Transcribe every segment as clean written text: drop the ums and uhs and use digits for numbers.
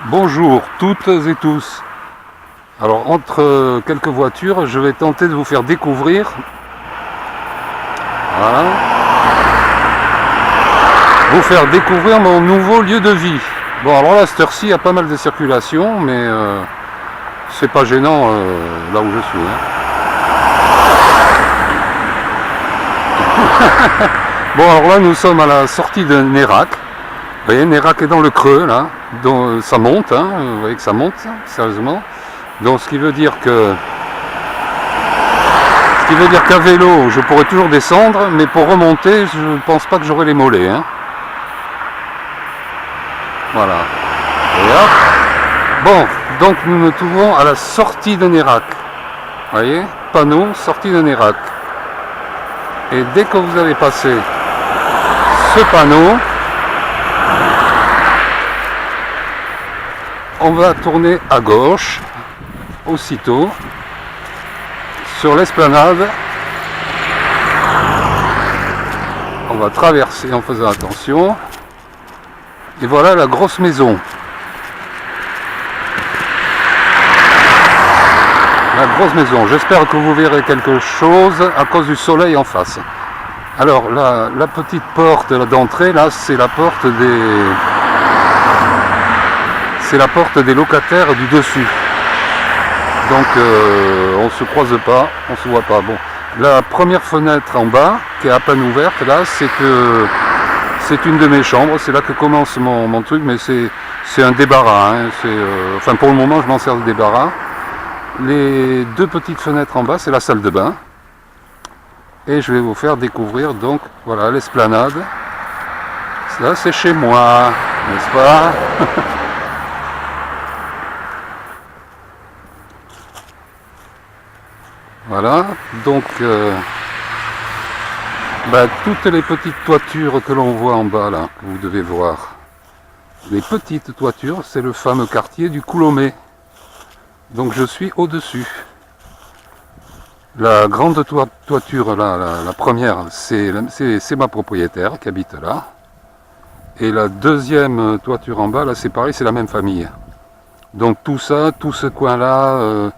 Bonjour toutes et tous. Alors entre quelques voitures, je vais tenter de vous faire découvrir, voilà, vous faire découvrir mon nouveau lieu de vie. Bon, alors là, à cette heure-ci, il y a pas mal de circulation, mais c'est pas gênant là où je suis, hein. Bon, alors là, nous sommes à la sortie de Nérac. Vous voyez, Nérac est dans le creux, là, donc ça monte, hein, vous voyez que ça monte, sérieusement. Donc ce qui veut dire qu'à vélo, je pourrais toujours descendre, mais pour remonter, je ne pense pas que j'aurai les mollets, hein. Voilà. Et hop. Bon, donc nous nous trouvons à la sortie de Nérac. Vous voyez, panneau, sortie de Nérac. Et dès que vous avez passé ce panneau, on va tourner à gauche, aussitôt, sur l'esplanade. On va traverser en faisant attention. Et voilà la grosse maison. La grosse maison. J'espère que vous verrez quelque chose à cause du soleil en face. Alors la petite porte d'entrée, là, c'est la porte des locataires du dessus. Donc on se croise pas, on se voit pas. Bon, la première fenêtre en bas, qui est à peine ouverte, là, c'est une de mes chambres. C'est là que commence mon truc, mais c'est un débarras, hein. Enfin, pour le moment, je m'en sers de débarras. Les deux petites fenêtres en bas, c'est la salle de bain. Et je vais vous faire découvrir, donc, voilà, l'esplanade. Ça, c'est chez moi, n'est-ce pas? Voilà, donc toutes les petites toitures que l'on voit en bas là, que vous devez voir, les petites toitures, c'est le fameux quartier du Coulommiers. Donc je suis au-dessus. La grande toiture là, la première, c'est ma propriétaire qui habite là. Et la deuxième toiture en bas, là c'est pareil, c'est la même famille. Donc tout ça, tout ce coin-là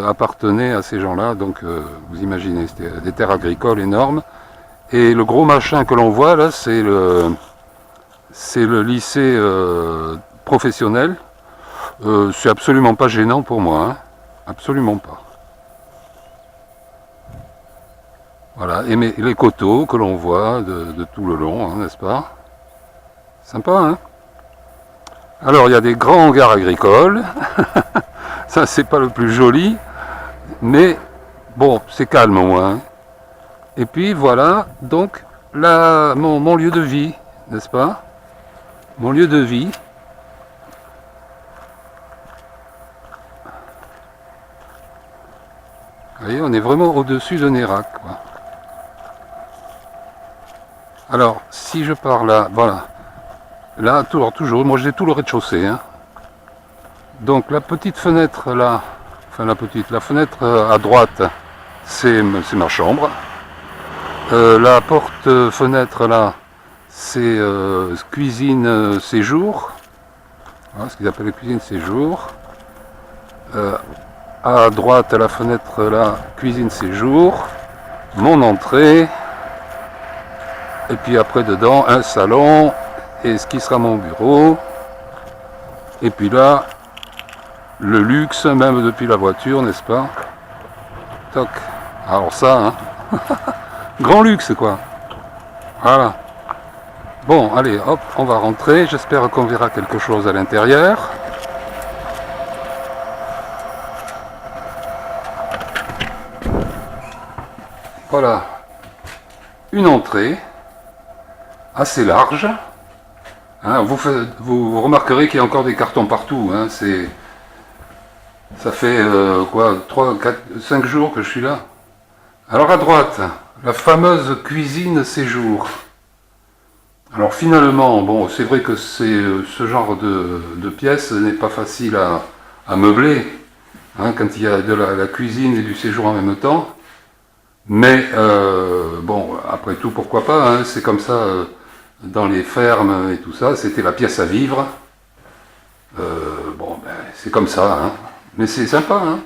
appartenait à ces gens-là, donc vous imaginez, c'était des terres agricoles énormes. Et le gros machin que l'on voit là, c'est le lycée professionnel. C'est absolument pas gênant pour moi, hein. Absolument pas. Voilà, et les coteaux que l'on voit de tout le long, hein, n'est-ce pas? Sympa, hein? Alors il y a des grands hangars agricoles. Ça c'est pas le plus joli, mais bon, c'est calme au moins. Et puis voilà, donc là, mon lieu de vie, n'est-ce pas? Mon lieu de vie. Vous voyez, on est vraiment au-dessus de Nérac, quoi. Alors, si je pars là, voilà. Là, toujours, moi j'ai tout le rez-de-chaussée, hein. Donc la petite fenêtre là, enfin la fenêtre à droite, c'est ma chambre. La porte-fenêtre là, c'est cuisine séjour. Voilà ce qu'ils appellent cuisine séjour. À droite, la fenêtre là, cuisine séjour. Mon entrée. Et puis après dedans, un salon. Et ce qui sera mon bureau. Et puis là, le luxe, même depuis la voiture, n'est-ce pas? Toc. Alors ça, hein. Grand luxe, quoi. Voilà. Bon, allez, hop, on va rentrer. J'espère qu'on verra quelque chose à l'intérieur. Voilà. Une entrée assez large. Hein, vous remarquerez qu'il y a encore des cartons partout, hein, ça fait quoi, 3, 4, 5 jours que je suis là. Alors à droite, la fameuse cuisine séjour. Alors finalement, bon, c'est vrai que ce genre de pièce n'est pas facile à meubler, hein, quand il y a de la cuisine et du séjour en même temps. Mais bon, après tout, pourquoi pas, hein, c'est comme ça dans les fermes et tout ça, c'était la pièce à vivre. Bon, ben, c'est comme ça, hein. Mais c'est sympa, hein.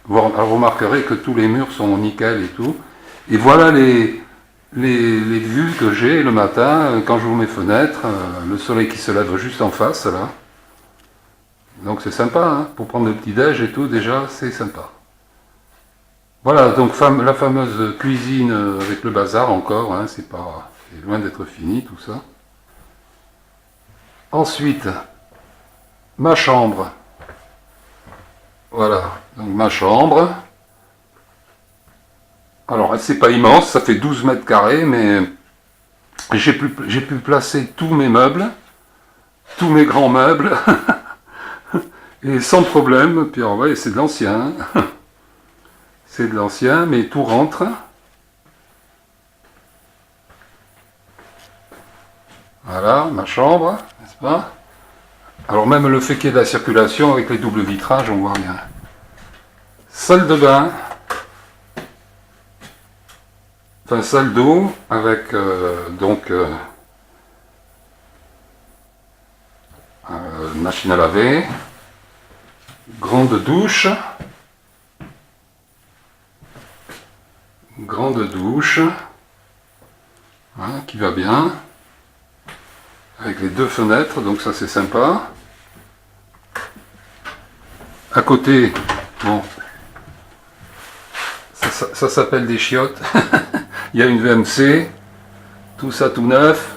Vous remarquerez que tous les murs sont nickel et tout. Et voilà les vues que j'ai le matin quand j'ouvre mes fenêtres. Le soleil qui se lève juste en face, là. Donc c'est sympa, hein. Pour prendre le petit-déj et tout, déjà, c'est sympa. Voilà, donc la fameuse cuisine avec le bazar encore, hein, c'est loin d'être fini tout ça. Ensuite, ma chambre. Voilà, donc ma chambre. Alors, c'est pas immense, ça fait 12 mètres carrés, mais j'ai pu placer tous mes meubles, tous mes grands meubles, et sans problème. Puis alors, ouais, c'est de l'ancien. C'est de l'ancien, mais tout rentre. Voilà, ma chambre, n'est-ce pas? Alors même le fait qu'il y ait de la circulation avec les doubles vitrages, on voit rien. Salle de bain. Enfin, salle d'eau avec machine à laver. Grande douche. Grande douche. Voilà, qui va bien. Avec les deux fenêtres, donc ça c'est sympa. À côté, bon, ça s'appelle des chiottes. Il y a une VMC, tout ça tout neuf.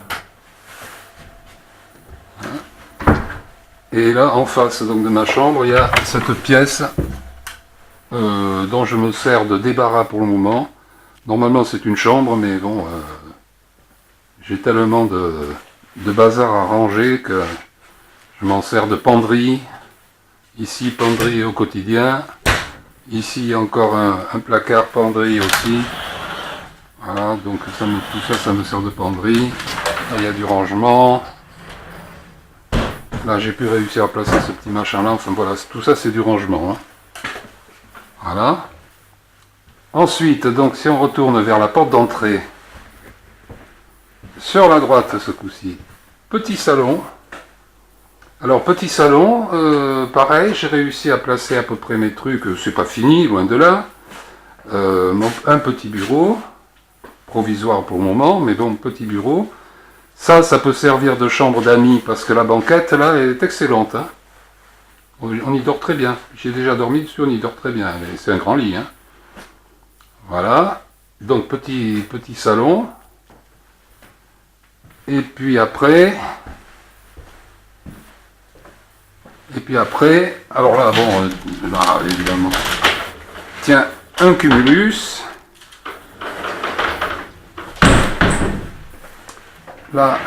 Et là, en face donc, de ma chambre, il y a cette pièce dont je me sers de débarras pour le moment. Normalement c'est une chambre, mais bon, j'ai tellement de bazar à ranger que je m'en sers de penderie. Ici, penderie au quotidien. Ici, encore un placard penderie aussi. Voilà, donc tout ça, ça me sert de penderie. Là, il y a du rangement. Là, j'ai pu réussir à placer ce petit machin-là. Enfin, voilà, tout ça, c'est du rangement. Hein. Voilà. Ensuite, donc, si on retourne vers la porte d'entrée, sur la droite, ce coup-ci, petit salon. Alors, petit salon, pareil, j'ai réussi à placer à peu près mes trucs, c'est pas fini, loin de là. Un petit bureau, provisoire pour le moment, mais bon, petit bureau. Ça peut servir de chambre d'amis, parce que la banquette, là, elle est excellente. Hein. On y dort très bien. J'ai déjà dormi dessus, on y dort très bien. C'est un grand lit. Hein. Voilà. Donc, petit salon. Et puis après, alors là, bon, là, évidemment, tiens, un cumulus, là,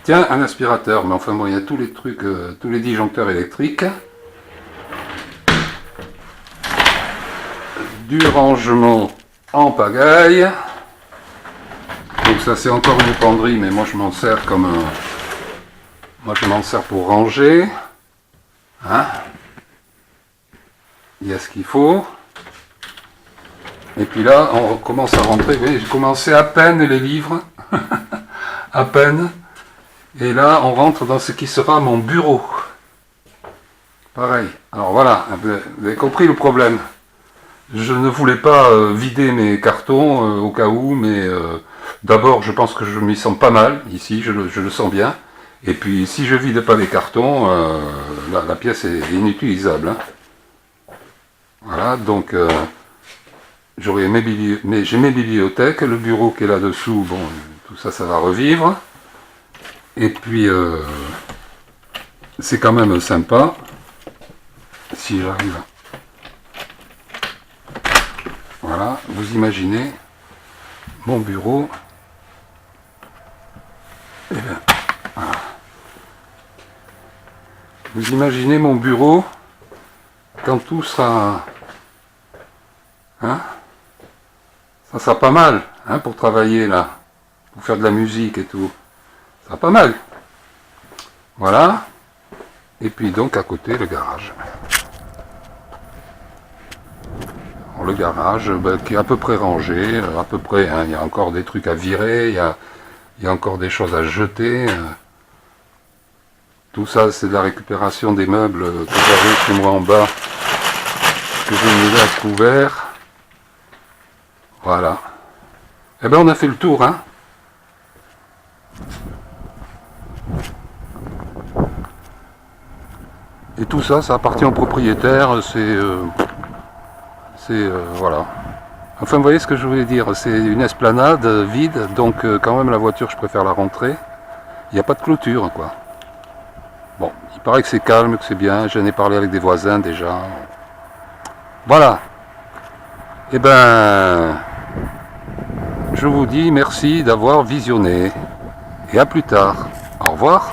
tiens, un aspirateur, mais enfin bon, il y a tous les trucs, tous les disjoncteurs électriques, du rangement en pagaille, donc ça c'est encore une penderie, mais moi je m'en sers comme un... Moi je m'en sers pour ranger. Hein, il y a ce qu'il faut. Et puis là, on commence à rentrer. Vous voyez, j'ai commencé à peine les livres. À peine. Et là, on rentre dans ce qui sera mon bureau. Pareil. Alors voilà, vous avez compris le problème. Je ne voulais pas vider mes cartons au cas où, mais d'abord, je pense que je m'y sens pas mal ici, je le sens bien. Et puis, si je vide pas les cartons, la pièce est inutilisable. Hein. Voilà, donc, j'ai mes bibliothèques, le bureau qui est là-dessous, bon, tout ça, ça va revivre. Et puis, c'est quand même sympa, si j'arrive. Voilà, vous imaginez mon bureau. Eh bien, voilà. Vous imaginez mon bureau quand tout sera... Hein, ça sera pas mal hein, pour travailler là, pour faire de la musique et tout. Ça sera pas mal. Voilà. Et puis donc à côté le garage. Alors, le garage qui est à peu près rangé, à peu près. Hein, il y a encore des trucs à virer, il y a encore des choses à jeter. Tout ça, c'est de la récupération des meubles que j'avais chez moi en bas, que j'ai mis là à couvert. Voilà. Eh ben, on a fait le tour, hein. Et tout ça, ça appartient au propriétaire. Voilà. Enfin, vous voyez ce que je voulais dire. C'est une esplanade vide, donc quand même la voiture, je préfère la rentrer. Il n'y a pas de clôture, quoi. Bon, il paraît que c'est calme, que c'est bien. J'en ai parlé avec des voisins déjà. Voilà. Eh ben, je vous dis merci d'avoir visionné. Et à plus tard. Au revoir.